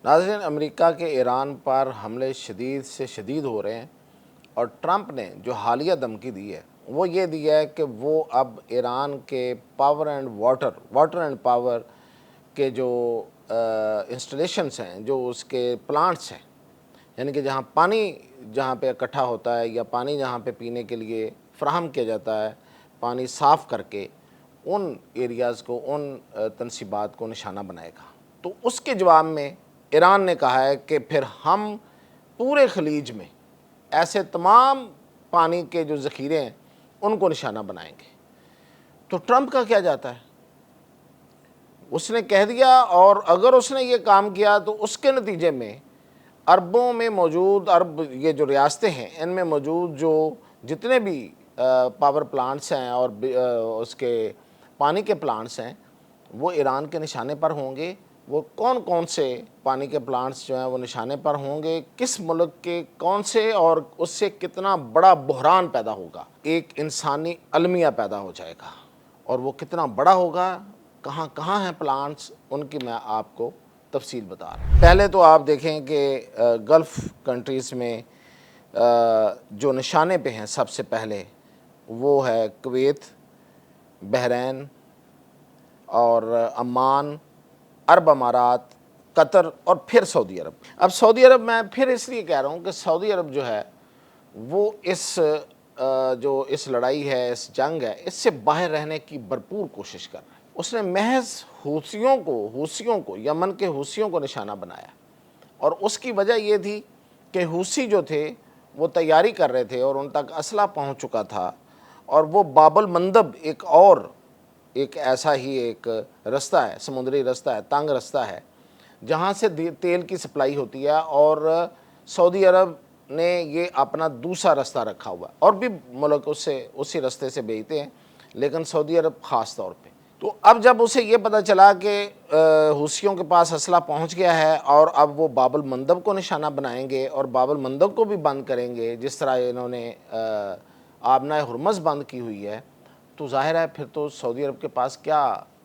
ناظرین، امریکہ کے ایران پر حملے شدید سے شدید ہو رہے ہیں، اور ٹرمپ نے جو حالیہ دھمکی دی ہے وہ یہ دیا ہے کہ وہ اب ایران کے واٹر اینڈ پاور کے جو انسٹالیشنز ہیں، جو اس کے پلانٹس ہیں، یعنی کہ جہاں پہ اکٹھا ہوتا ہے یا پانی جہاں پہ پینے کے لیے فراہم کیا جاتا ہے، پانی صاف کر کے ان ایریاز کو، ان تنصیبات کو نشانہ بنائے گا۔ تو اس کے جواب میں ایران نے کہا ہے کہ پھر ہم پورے خلیج میں ایسے تمام پانی کے جو ذخیرے ہیں ان کو نشانہ بنائیں گے۔ تو ٹرمپ کا کیا جاتا ہے؟ اس نے کہہ دیا، اور اگر اس نے یہ کام کیا تو اس کے نتیجے میں عربوں میں موجود، یہ جو ریاستیں ہیں ان میں موجود جو جتنے بھی پاور پلانٹس ہیں اور اس کے پانی کے پلانٹس ہیں وہ ایران کے نشانے پر ہوں گے۔ وہ کون سے پانی کے پلانٹس جو ہیں وہ نشانے پر ہوں گے، کس ملک کے کون سے، اور اس سے کتنا بڑا بحران پیدا ہوگا، ایک انسانی المیہ پیدا ہو جائے گا، اور وہ کتنا بڑا ہوگا، کہاں کہاں ہیں پلانٹس، ان کی میں آپ کو تفصیل بتا رہا ہوں۔ پہلے تو آپ دیکھیں کہ گلف کنٹریز میں جو نشانے پہ ہیں سب سے پہلے وہ ہے کویت، بحرین اور عمان، عرب امارات، قطر، اور پھر سعودی عرب۔ اب سعودی عرب میں پھر اس لیے کہہ رہا ہوں کہ سعودی عرب جو ہے وہ اس لڑائی ہے، اس جنگ ہے، اس سے باہر رہنے کی بھرپور کوشش کر رہا ہے۔ اس نے محض حوثیوں کو یمن کے حوثیوں کو نشانہ بنایا، اور اس کی وجہ یہ تھی کہ حوثی جو تھے وہ تیاری کر رہے تھے اور ان تک اسلحہ پہنچ چکا تھا، اور وہ باب المندب ایک ایسا ہی ایک رستہ ہے، سمندری رستہ ہے، تنگ رستہ ہے، جہاں سے تیل کی سپلائی ہوتی ہے، اور سعودی عرب نے یہ اپنا دوسرا رستہ رکھا ہوا ہے، اور بھی ملک اسی رستے سے بھیجتے ہیں، لیکن سعودی عرب خاص طور پہ۔ تو اب جب اسے یہ پتہ چلا کہ حوثیوں کے پاس اسلحہ پہنچ گیا ہے، اور اب وہ باب المندب کو نشانہ بنائیں گے اور باب المندب کو بھی بند کریں گے، جس طرح انہوں نے آبنائے ہرمز بند کی ہوئی ہے، تو ظاہر ہے پھر تو سعودی عرب کے پاس کیا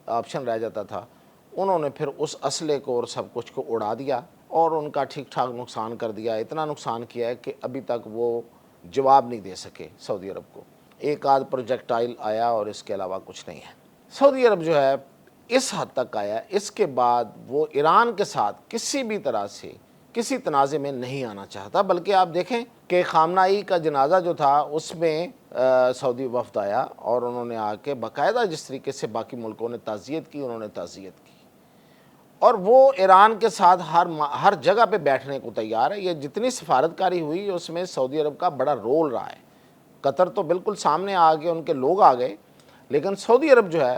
آپشن رہ جاتا تھا۔ انہوں نے پھر اس اسلحے کو اور سب کچھ کو اڑا دیا، اور ان کا ٹھیک ٹھاک نقصان کر دیا۔ اتنا نقصان کیا ہے کہ ابھی تک وہ جواب نہیں دے سکے سعودی عرب کو۔ ایک آدھ پروجیکٹائل آیا اور اس کے علاوہ کچھ نہیں ہے۔ سعودی عرب جو ہے اس حد تک آیا، اس کے بعد وہ ایران کے ساتھ کسی بھی طرح سے کسی تنازع میں نہیں آنا چاہتا، بلکہ آپ دیکھیں کہ خامنائی کا جنازہ جو تھا اس میں سعودی وفد آیا، اور انہوں نے آ کے باقاعدہ جس طریقے سے باقی ملکوں نے تعزیت کی، انہوں نے تعزیت کی، اور وہ ایران کے ساتھ ہر جگہ پہ بیٹھنے کو تیار ہے۔ یہ جتنی سفارتکاری ہوئی اس میں سعودی عرب کا بڑا رول رہا ہے۔ قطر تو بالکل سامنے آ گئے، ان کے لوگ آ گئے، لیکن سعودی عرب جو ہے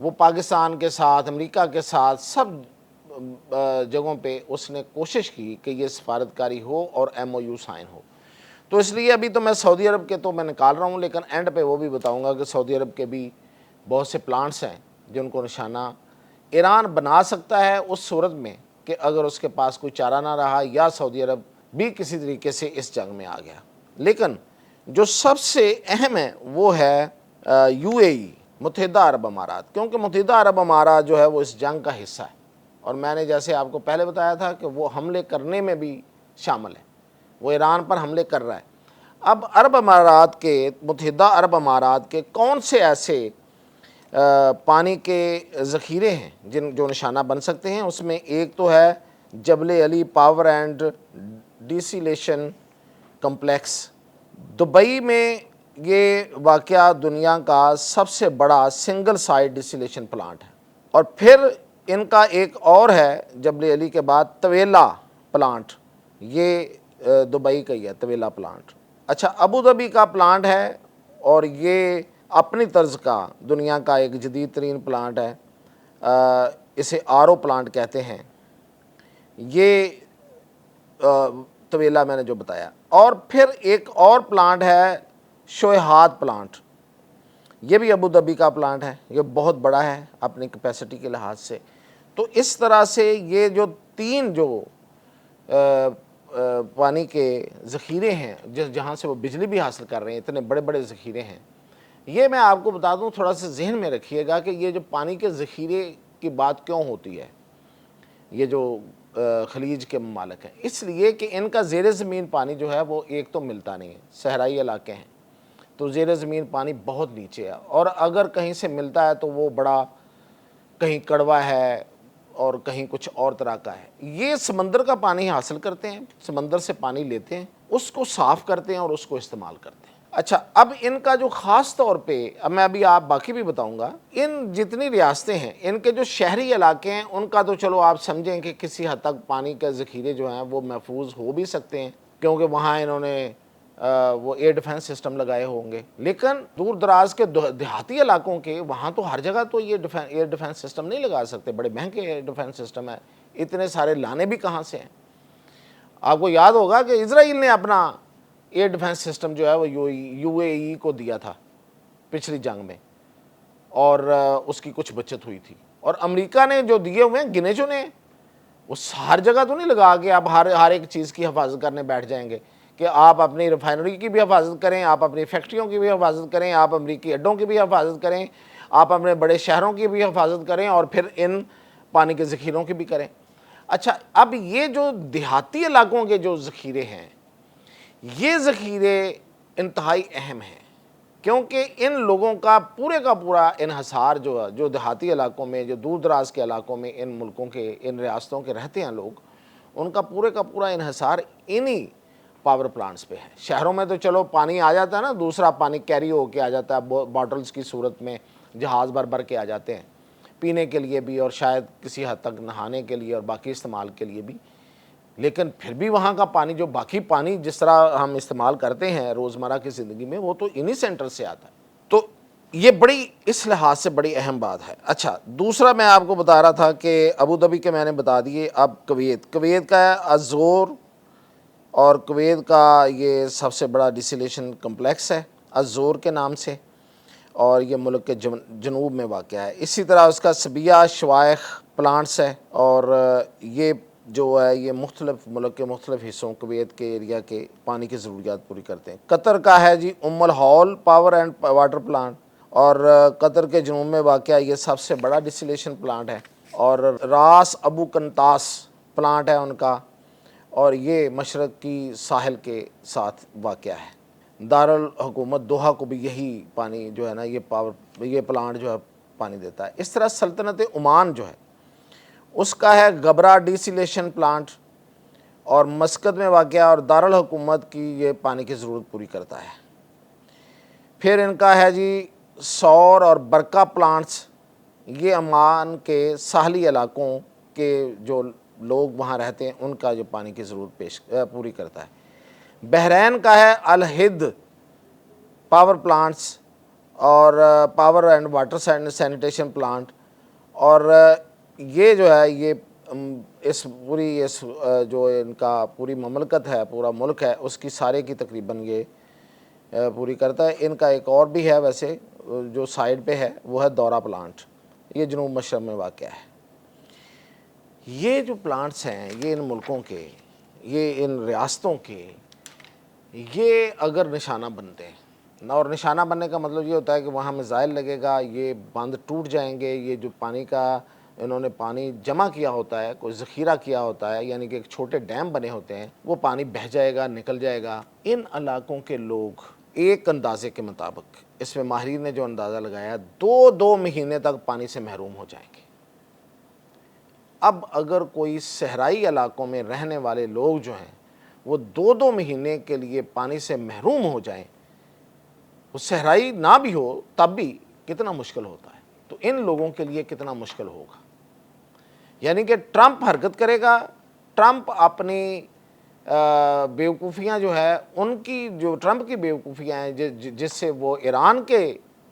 وہ پاکستان کے ساتھ، امریکہ کے ساتھ، سب جگہوں پہ اس نے کوشش کی کہ یہ سفارتکاری ہو اور ایم او یو سائن ہو۔ تو اس لیے ابھی تو میں سعودی عرب کے تو میں نکال رہا ہوں، لیکن اینڈ پہ وہ بھی بتاؤں گا کہ سعودی عرب کے بھی بہت سے پلانٹس ہیں جن کو نشانہ ایران بنا سکتا ہے اس صورت میں کہ اگر اس کے پاس کوئی چارہ نہ رہا، یا سعودی عرب بھی کسی طریقے سے اس جنگ میں آ گیا۔ لیکن جو سب سے اہم ہے وہ ہے یو اے ای، متحدہ عرب امارات، کیونکہ متحدہ عرب امارات جو ہے وہ اس جنگ کا حصہ ہے، اور میں نے جیسے آپ کو پہلے بتایا تھا کہ وہ حملے کرنے میں بھی شامل ہے، وہ ایران پر حملے کر رہا ہے۔ اب متحدہ عرب امارات کے کون سے ایسے پانی کے ذخیرے ہیں جو نشانہ بن سکتے ہیں؟ اس میں ایک تو ہے Jebel Ali power and desalination complex, Dubai میں یہ واقعہ دنیا کا سب سے بڑا سنگل سائٹ ڈیسیلیشن پلانٹ ہے۔ اور پھر ان کا ایک اور ہے جبل علی کے بعد، طویلہ پلانٹ، یہ دبئی کا ہی ہے طویلہ پلانٹ۔ اچھا، ابوظہبی کا پلانٹ ہے، اور یہ اپنی طرز کا دنیا کا ایک جدید ترین پلانٹ ہے، اسے آر او پلانٹ کہتے ہیں۔ یہ طویلہ میں نے جو بتایا، اور پھر ایک اور پلانٹ ہے شوہاد پلانٹ، یہ بھی ابوظہبی کا پلانٹ ہے، یہ بہت بڑا ہے اپنی کیپیسٹی کے لحاظ سے۔ تو اس طرح سے یہ جو تین پانی کے ذخیرے ہیں جہاں سے وہ بجلی بھی حاصل کر رہے ہیں، اتنے بڑے بڑے ذخیرے ہیں۔ یہ میں آپ کو بتا دوں، تھوڑا سا ذہن میں رکھیے گا کہ یہ جو پانی کے ذخیرے کی بات کیوں ہوتی ہے، یہ جو خلیج کے ممالک ہیں، اس لیے کہ ان کا زیر زمین پانی جو ہے وہ ایک تو ملتا نہیں ہے، صحرائی علاقے ہیں تو زیر زمین پانی بہت نیچے ہے، اور اگر کہیں سے ملتا ہے تو وہ بڑا کہیں کڑوا ہے اور کہیں کچھ اور طرح کا ہے۔ یہ سمندر کا پانی حاصل کرتے ہیں، سمندر سے پانی لیتے ہیں، اس کو صاف کرتے ہیں اور اس کو استعمال کرتے ہیں۔ اچھا، اب ان کا جو خاص طور پہ، اب میں ابھی آپ باقی بھی بتاؤں گا، ان جتنی ریاستیں ہیں ان کے جو شہری علاقے ہیں ان کا تو چلو آپ سمجھیں کہ کسی حد تک پانی کے ذخیرے جو ہیں وہ محفوظ ہو بھی سکتے ہیں، کیونکہ وہاں انہوں نے وہ ایئر ڈیفنس سسٹم لگائے ہوں گے، لیکن دور دراز کے دیہاتی علاقوں کے وہاں تو ہر جگہ تو یہ ایئر ڈیفنس سسٹم نہیں لگا سکتے، بڑے مہنگے ایئر ڈیفنس سسٹم ہے، اتنے سارے لانے بھی کہاں سے ہیں؟ آپ کو یاد ہوگا کہ اسرائیل نے اپنا ایئر ڈیفنس سسٹم جو ہے وہ یو اے ای کو دیا تھا پچھلی جنگ میں، اور اس کی کچھ بچت ہوئی تھی، اور امریکہ نے جو دیے ہوئے ہیں گنے چنے، وہ ہر جگہ تو نہیں لگا کہ آپ ہر ایک چیز کی حفاظت کرنے بیٹھ جائیں گے کہ آپ اپنی ریفائنری کی بھی حفاظت کریں، آپ اپنی فیکٹریوں کی بھی حفاظت کریں، آپ امریکی اڈوں کی بھی حفاظت کریں، آپ اپنے بڑے شہروں کی بھی حفاظت کریں، اور پھر ان پانی کے ذخیروں کی بھی کریں۔ اچھا، اب یہ جو دیہاتی علاقوں کے جو ذخیرے ہیں، یہ ذخیرے انتہائی اہم ہیں، کیونکہ ان لوگوں کا پورا انحصار جو دیہاتی علاقوں میں، جو دور دراز کے علاقوں میں، ان ملکوں کے، ان ریاستوں کے رہتے ہیں لوگ، ان کا پورا انحصار انہی پاور پلانٹس پہ ہے۔ شہروں میں تو چلو پانی آ جاتا ہے نا، دوسرا پانی کیری ہو کے آ جاتا ہے باٹلز کی صورت میں، جہاز بھر کے آ جاتے ہیں، پینے کے لیے بھی اور شاید کسی حد تک نہانے کے لیے اور باقی استعمال کے لیے بھی، لیکن پھر بھی وہاں کا پانی، جو باقی پانی جس طرح ہم استعمال کرتے ہیں روزمرہ کی زندگی میں، وہ تو انہی سینٹر سے آتا ہے۔ تو یہ بڑی اس لحاظ سے بڑی اہم بات ہے۔ اچھا، دوسرا میں آپ کو بتا رہا تھا کہ ابو دھابی کے میں نے بتا دیے، اب کویت کا ہے الزور، اور کویت کا یہ سب سے بڑا ڈیسیلیشن کمپلیکس ہے الزور کے نام سے، اور یہ ملک کے جنوب میں واقع ہے۔ اسی طرح اس کا سبیہ شوائخ پلانٹس ہے، اور یہ جو ہے یہ مختلف ملک کے مختلف حصوں، کویت کے ایریا کے پانی کی ضروریات پوری کرتے ہیں۔ قطر کا ہے جی الہول پاور اینڈ واٹر پلانٹ، اور قطر کے جنوب میں واقع یہ سب سے بڑا ڈیسیلیشن پلانٹ ہے، اور راس ابو کنتاس پلانٹ ہے ان کا، اور یہ مشرق کی ساحل کے ساتھ واقع ہے۔ دارالحکومت دوحہ کو بھی یہی پانی جو ہے نا، یہ پلانٹ جو ہے پانی دیتا ہے۔ اس طرح سلطنت عمان جو ہے اس کا ہے گبرا ڈیسیلیشن پلانٹ، اور مسقط میں واقع، اور دارالحکومت کی یہ پانی کی ضرورت پوری کرتا ہے۔ پھر ان کا ہے جی سور اور برقہ پلانٹس، یہ عمان کے ساحلی علاقوں کے جو لوگ وہاں رہتے ہیں ان کا جو پانی کی ضرورت پوری کرتا ہے۔ بحرین کا ہے الہد پاور پلانٹس، اور power and water sanitation plant, اور یہ جو ہے یہ اس جو ان کا پوری مملکت ہے، پورا ملک ہے، اس کی سارے کی تقریباً یہ پوری کرتا ہے۔ ان کا ایک اور بھی ہے ویسے جو سائیڈ پہ ہے، وہ ہے دورہ پلانٹ، یہ جنوب مشرق میں واقع ہے۔ یہ جو پلانٹس ہیں یہ ان ملکوں کے، یہ ان ریاستوں کے، یہ اگر نشانہ بنتے ہیں، اور نشانہ بننے کا مطلب یہ ہوتا ہے کہ وہاں میزائل لگے گا، یہ بند ٹوٹ جائیں گے، یہ جو پانی کا انہوں نے پانی جمع کیا ہوتا ہے، کوئی ذخیرہ کیا ہوتا ہے، یعنی کہ ایک چھوٹے ڈیم بنے ہوتے ہیں، وہ پانی بہہ جائے گا، نکل جائے گا۔ ان علاقوں کے لوگ ایک اندازے کے مطابق، اس میں ماہرین نے جو اندازہ لگایا، دو مہینے تک پانی سے محروم ہو جائیں گے۔ اب اگر کوئی صحرائی علاقوں میں رہنے والے لوگ جو ہیں وہ 2 مہینے کے لیے پانی سے محروم ہو جائیں، وہ صحرائی نہ بھی ہو تب بھی کتنا مشکل ہوتا ہے، تو ان لوگوں کے لیے کتنا مشکل ہوگا۔ یعنی کہ ٹرمپ حرکت کرے گا، ٹرمپ اپنی بیوقوفیاں جو ہے ان کی، جو ٹرمپ کی بیوقوفیاں ہیں جس سے وہ ایران کے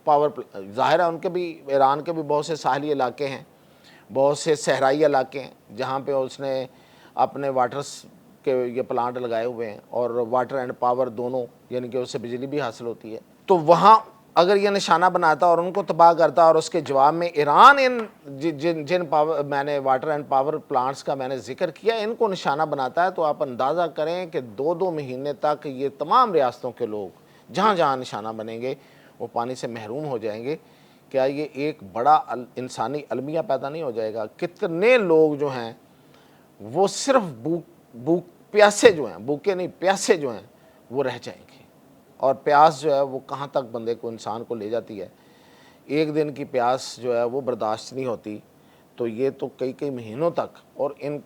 ظاہر ہے ان کے بھی، ایران کے بھی بہت سے ساحلی علاقے ہیں، بہت سے صحرائی علاقے ہیں جہاں پہ اس نے اپنے واٹرز کے یہ پلانٹ لگائے ہوئے ہیں، اور واٹر اینڈ پاور دونوں، یعنی کہ اس سے بجلی بھی حاصل ہوتی ہے۔ تو وہاں اگر یہ نشانہ بناتا اور ان کو تباہ کرتا، اور اس کے جواب میں ایران ان جن میں نے واٹر اینڈ پاور پلانٹس کا میں نے ذکر کیا، ان کو نشانہ بناتا ہے، تو آپ اندازہ کریں کہ 2 مہینے تک یہ تمام ریاستوں کے لوگ جہاں جہاں نشانہ بنیں گے وہ پانی سے محروم ہو جائیں گے۔ کیا یہ ایک بڑا انسانی المیہ پیدا نہیں ہو جائے گا؟ کتنے لوگ جو ہیں وہ صرف بھوک پیاسے جو ہیں، بھوکے نہیں پیاسے جو ہیں وہ رہ جائیں گے۔ اور پیاس جو ہے وہ کہاں تک بندے کو، انسان کو لے جاتی ہے، ایک دن کی پیاس جو ہے وہ برداشت نہیں ہوتی، تو یہ تو کئی کئی مہینوں تک، اور ان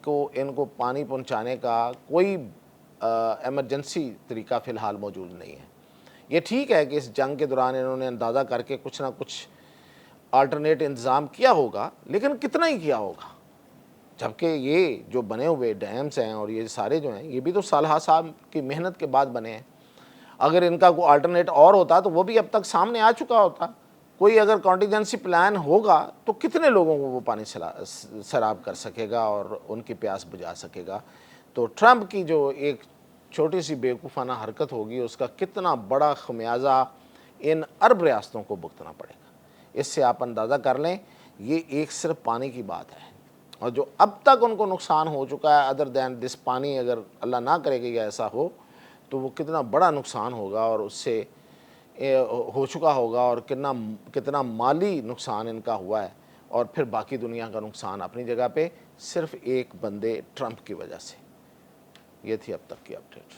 کو پانی پہنچانے کا کوئی ایمرجنسی طریقہ فی الحال موجود نہیں ہے۔ یہ ٹھیک ہے کہ اس جنگ کے دوران انہوں نے اندازہ کر کے کچھ نہ کچھ آلٹرنیٹ انتظام کیا ہوگا، لیکن کتنا ہی کیا ہوگا، جبکہ یہ جو بنے ہوئے ڈیمز ہیں اور یہ سارے جو ہیں یہ بھی تو صالح صاحب کی محنت کے بعد بنے ہیں۔ اگر ان کا کوئی آلٹرنیٹ اور ہوتا تو وہ بھی اب تک سامنے آ چکا ہوتا۔ کوئی اگر کانٹیجنسی پلان ہوگا تو کتنے لوگوں کو وہ پانی سیراب کر سکے گا اور ان کی پیاس بجھا سکے گا۔ تو ٹرمپ کی جو ایک چھوٹی سی بیوقوفانہ حرکت ہوگی، اس کا کتنا بڑا خمیازہ ان عرب ریاستوں کو بھگتنا پڑے گا، اس سے آپ اندازہ کر لیں۔ یہ ایک صرف پانی کی بات ہے، اور جو اب تک ان کو نقصان ہو چکا ہے ادر دین دس پانی، اگر اللہ نہ کرے کہ یہ ایسا ہو تو وہ کتنا بڑا نقصان ہوگا، اور اس سے ہو چکا ہوگا، اور کتنا مالی نقصان ان کا ہوا ہے، اور پھر باقی دنیا کا نقصان اپنی جگہ پہ، صرف ایک بندے ٹرمپ کی وجہ سے۔ یہ تھی اب تک کی اپڈیٹ۔